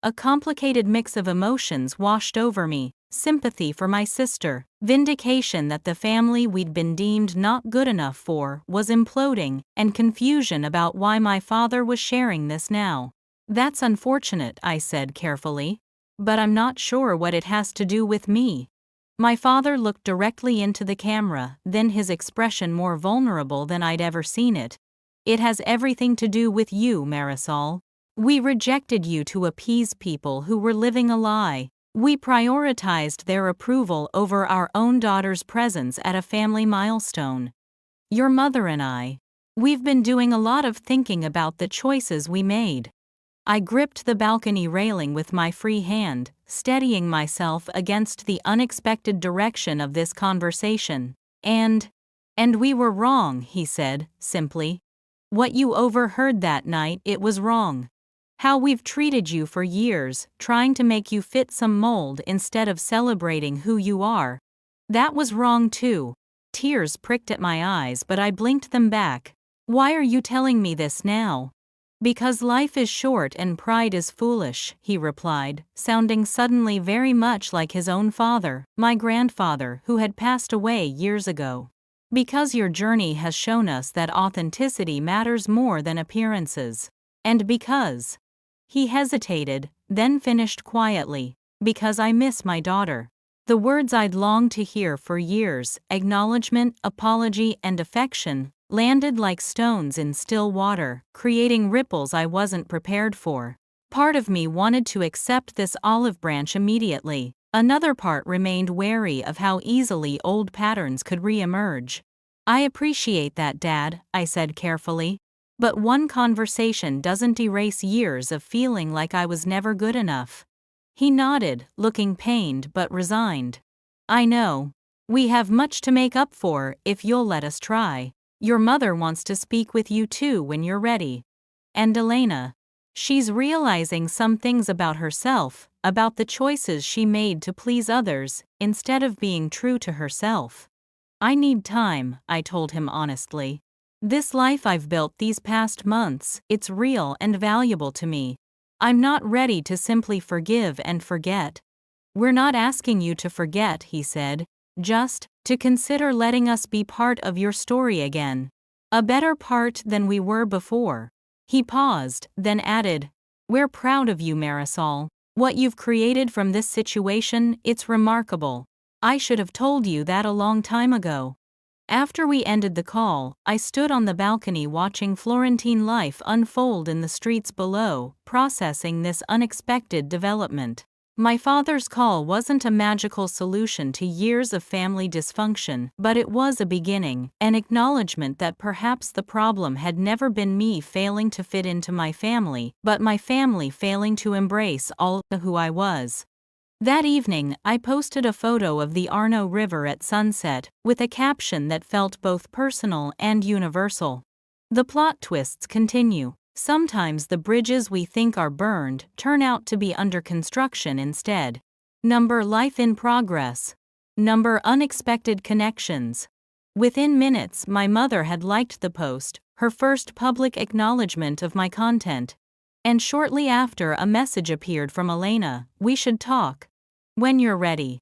A complicated mix of emotions washed over me: sympathy for my sister, vindication that the family we'd been deemed not good enough for was imploding, and confusion about why my father was sharing this now. That's unfortunate, I said carefully. But I'm not sure what it has to do with me. My father looked directly into the camera, then his expression more vulnerable than I'd ever seen it. It has everything to do with you, Marisol. We rejected you to appease people who were living a lie. We prioritized their approval over our own daughter's presence at a family milestone. Your mother and we've been doing a lot of thinking about the choices we made. I gripped the balcony railing with my free hand, steadying myself against the unexpected direction of this conversation. And we were wrong, he said, simply. What you overheard that night, it was wrong. How we've treated you for years, trying to make you fit some mold instead of celebrating who you are. That was wrong too. Tears pricked at my eyes, but I blinked them back. Why are you telling me this now? Because life is short and pride is foolish, he replied, sounding suddenly very much like his own father, my grandfather, who had passed away years ago. Because your journey has shown us that authenticity matters more than appearances. And because. He hesitated, then finished quietly, because I miss my daughter. The words I'd longed to hear for years, acknowledgement, apology, and affection, landed like stones in still water, creating ripples I wasn't prepared for. Part of me wanted to accept this olive branch immediately. Another part remained wary of how easily old patterns could re-emerge. I appreciate that, Dad, I said carefully. But one conversation doesn't erase years of feeling like I was never good enough. He nodded, looking pained but resigned. I know. We have much to make up for if you'll let us try. Your mother wants to speak with you too when you're ready. And Elena. She's realizing some things about herself, about the choices she made to please others, instead of being true to herself. I need time, I told him honestly. This life I've built these past months, it's real and valuable to me. I'm not ready to simply forgive and forget. We're not asking you to forget, he said, just to consider letting us be part of your story again. A better part than we were before. He paused, then added, We're proud of you, Marisol. What you've created from this situation, it's remarkable. I should have told you that a long time ago. After we ended the call, I stood on the balcony watching Florentine life unfold in the streets below, processing this unexpected development. My father's call wasn't a magical solution to years of family dysfunction, but it was a beginning, an acknowledgement that perhaps the problem had never been me failing to fit into my family, but my family failing to embrace all who I was. That evening, I posted a photo of the Arno River at sunset, with a caption that felt both personal and universal. The plot twists continue. Sometimes the bridges we think are burned turn out to be under construction instead. Number life in progress. Number unexpected connections. Within minutes, my mother had liked the post, her first public acknowledgement of my content. And shortly after, a message appeared from Elena, we should talk. When you're ready.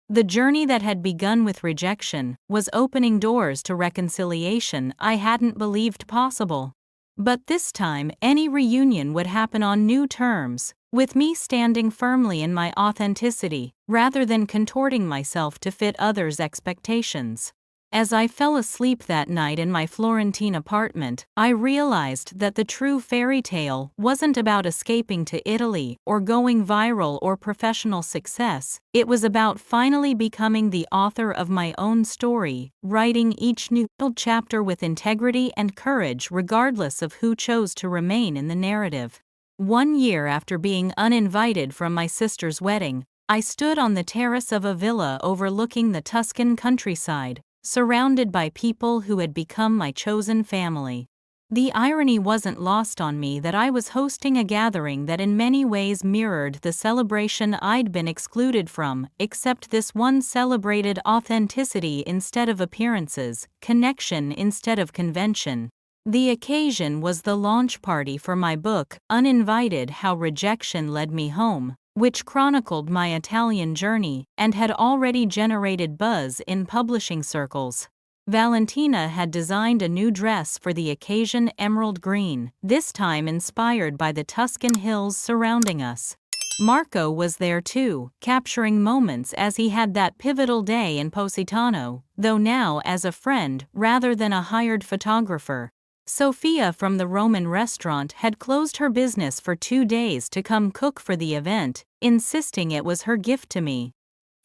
The journey that had begun with rejection was opening doors to reconciliation I hadn't believed possible. But this time, any reunion would happen on new terms, with me standing firmly in my authenticity, rather than contorting myself to fit others' expectations. As I fell asleep that night in my Florentine apartment, I realized that the true fairy tale wasn't about escaping to Italy or going viral or professional success. It was about finally becoming the author of my own story, writing each new chapter with integrity and courage regardless of who chose to remain in the narrative. 1 year after being uninvited from my sister's wedding, I stood on the terrace of a villa overlooking the Tuscan countryside, surrounded by people who had become my chosen family. The irony wasn't lost on me that I was hosting a gathering that in many ways mirrored the celebration I'd been excluded from, except this one celebrated authenticity instead of appearances, connection instead of convention. The occasion was the launch party for my book, Uninvited: How Rejection Led Me Home, which chronicled my Italian journey and had already generated buzz in publishing circles. Valentina had designed a new dress for the occasion, emerald green, this time inspired by the Tuscan hills surrounding us. Marco was there too, capturing moments as he had that pivotal day in Positano, though now as a friend rather than a hired photographer. Sophia from the Roman restaurant had closed her business for 2 days to come cook for the event, insisting it was her gift to me.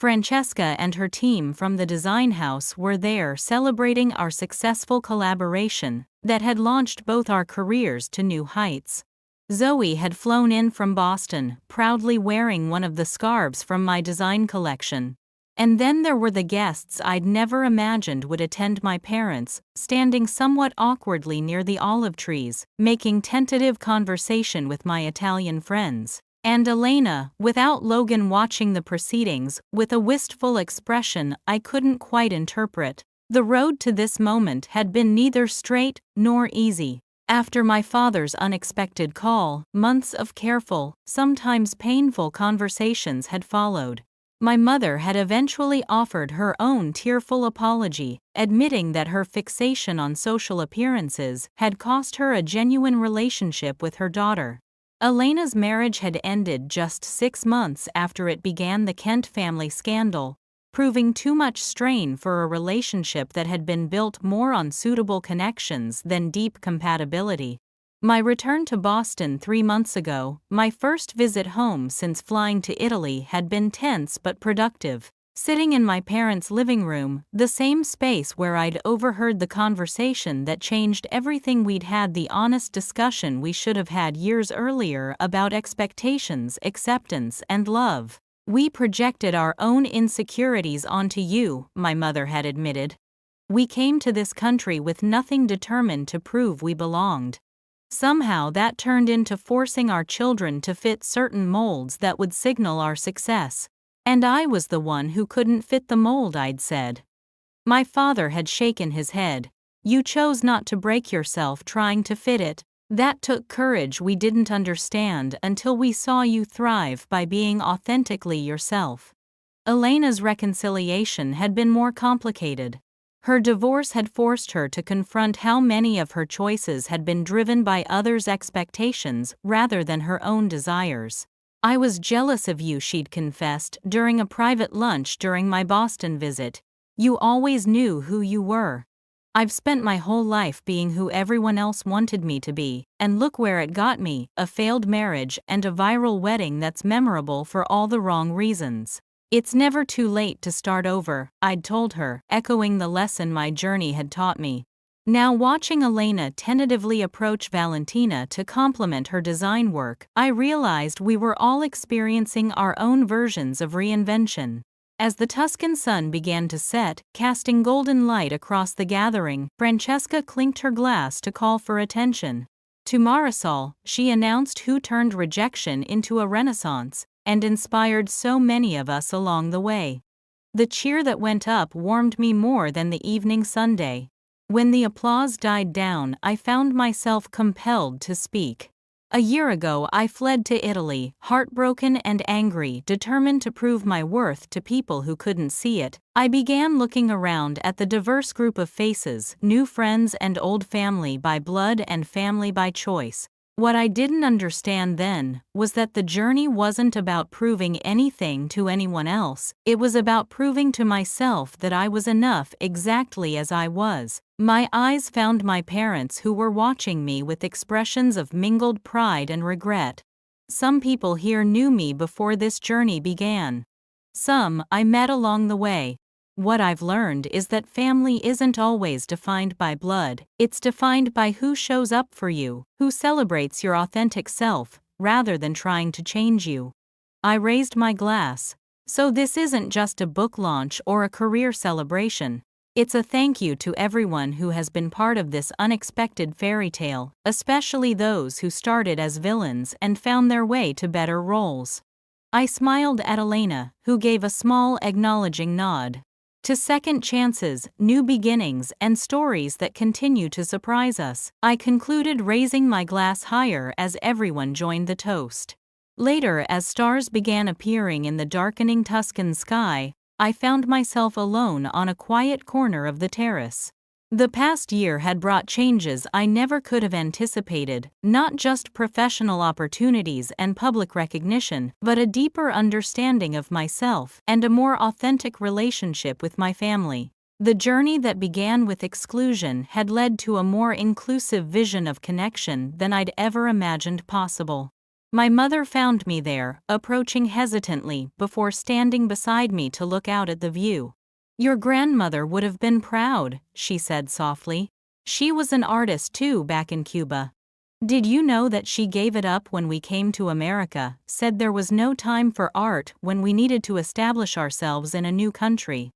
Francesca and her team from the design house were there celebrating our successful collaboration that had launched both our careers to new heights. Zoe had flown in from Boston, proudly wearing one of the scarves from my design collection. And then there were the guests I'd never imagined would attend: my parents, standing somewhat awkwardly near the olive trees, making tentative conversation with my Italian friends, and Elena, without Logan, watching the proceedings with a wistful expression I couldn't quite interpret. The road to this moment had been neither straight nor easy. After my father's unexpected call, months of careful, sometimes painful conversations had followed. My mother had eventually offered her own tearful apology, admitting that her fixation on social appearances had cost her a genuine relationship with her daughter. Elena's marriage had ended just 6 months after it began: the Kent family scandal, proving too much strain for a relationship that had been built more on suitable connections than deep compatibility. My return to Boston 3 months ago, my first visit home since flying to Italy, had been tense but productive. Sitting in my parents' living room, the same space where I'd overheard the conversation that changed everything, we'd had the honest discussion we should have had years earlier about expectations, acceptance, and love. "We projected our own insecurities onto you," my mother had admitted. "We came to this country with nothing, determined to prove we belonged. Somehow that turned into forcing our children to fit certain molds that would signal our success. And I was the one who couldn't fit the mold," I'd said. My father had shaken his head. "You chose not to break yourself trying to fit it. That took courage we didn't understand until we saw you thrive by being authentically yourself." Elena's reconciliation had been more complicated. Her divorce had forced her to confront how many of her choices had been driven by others' expectations rather than her own desires. "I was jealous of you," she'd confessed during a private lunch during my Boston visit. "You always knew who you were. I've spent my whole life being who everyone else wanted me to be, and look where it got me: a failed marriage and a viral wedding that's memorable for all the wrong reasons." "It's never too late to start over," I'd told her, echoing the lesson my journey had taught me. Now, watching Elena tentatively approach Valentina to compliment her design work, I realized we were all experiencing our own versions of reinvention. As the Tuscan sun began to set, casting golden light across the gathering, Francesca clinked her glass to call for attention. To Marisol, she announced who turned rejection into a renaissance, and inspired so many of us along the way. The cheer that went up warmed me more than the evening sundae. When the applause died down, I found myself compelled to speak. "A year ago I fled to Italy, heartbroken and angry, determined to prove my worth to people who couldn't see it. I began looking around at the diverse group of faces, new friends and old family by blood and family by choice. What I didn't understand then was that the journey wasn't about proving anything to anyone else, it was about proving to myself that I was enough exactly as I was. My eyes found my parents, who were watching me with expressions of mingled pride and regret. Some people here knew me before this journey began. Some I met along the way. What I've learned is that family isn't always defined by blood, it's defined by who shows up for you, who celebrates your authentic self, rather than trying to change you. I raised my glass. So this isn't just a book launch or a career celebration. It's a thank you to everyone who has been part of this unexpected fairy tale, especially those who started as villains and found their way to better roles. I smiled at Elena, who gave a small acknowledging nod. To second chances, new beginnings, and stories that continue to surprise us, I concluded, raising my glass higher as everyone joined the toast. Later, as stars began appearing in the darkening Tuscan sky, I found myself alone on a quiet corner of the terrace. The past year had brought changes I never could have anticipated, not just professional opportunities and public recognition, but a deeper understanding of myself and a more authentic relationship with my family. The journey that began with exclusion had led to a more inclusive vision of connection than I'd ever imagined possible. My mother found me there, approaching hesitantly before standing beside me to look out at the view. "Your grandmother would have been proud," she said softly. "She was an artist too back in Cuba. Did you know that she gave it up when we came to America, said there was no time for art when we needed to establish ourselves in a new country?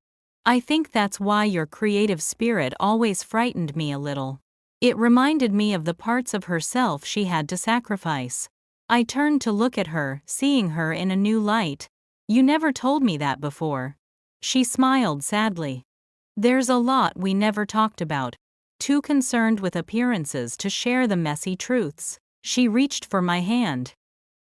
I think that's why your creative spirit always frightened me a little. It reminded me of the parts of herself she had to sacrifice." I turned to look at her, seeing her in a new light. "You never told me that before." She smiled sadly. "There's a lot we never talked about. Too concerned with appearances to share the messy truths." She reached for my hand.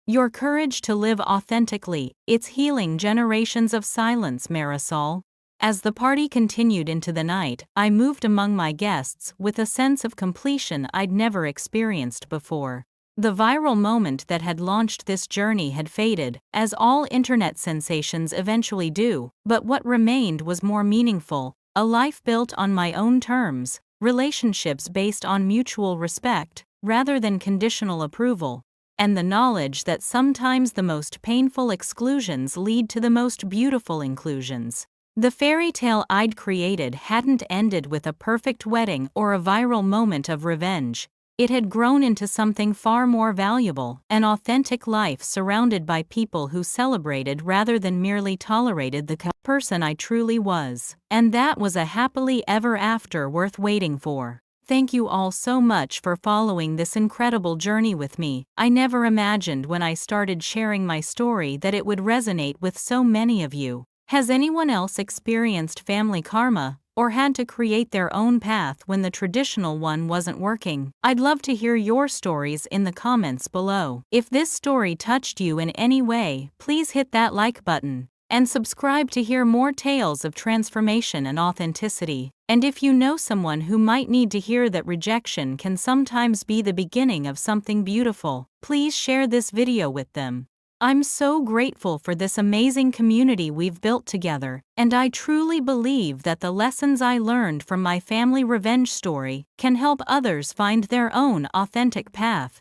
"Your courage to live authentically, it's healing generations of silence, Marisol." As the party continued into the night, I moved among my guests with a sense of completion I'd never experienced before. The viral moment that had launched this journey had faded, as all internet sensations eventually do, but what remained was more meaningful: a life built on my own terms, relationships based on mutual respect, rather than conditional approval, and the knowledge that sometimes the most painful exclusions lead to the most beautiful inclusions. The fairy tale I'd created hadn't ended with a perfect wedding or a viral moment of revenge. It had grown into something far more valuable: an authentic life surrounded by people who celebrated rather than merely tolerated the person I truly was. And that was a happily ever after worth waiting for. Thank you all so much for following this incredible journey with me. I never imagined when I started sharing my story that it would resonate with so many of you. Has anyone else experienced family karma, or had to create their own path when the traditional one wasn't working? I'd love to hear your stories in the comments below. If this story touched you in any way, please hit that like button and subscribe to hear more tales of transformation and authenticity. And if you know someone who might need to hear that rejection can sometimes be the beginning of something beautiful, please share this video with them. I'm so grateful for this amazing community we've built together, and I truly believe that the lessons I learned from my family revenge story can help others find their own authentic path.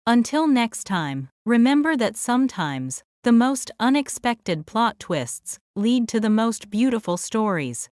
Until next time, remember that sometimes the most unexpected plot twists lead to the most beautiful stories.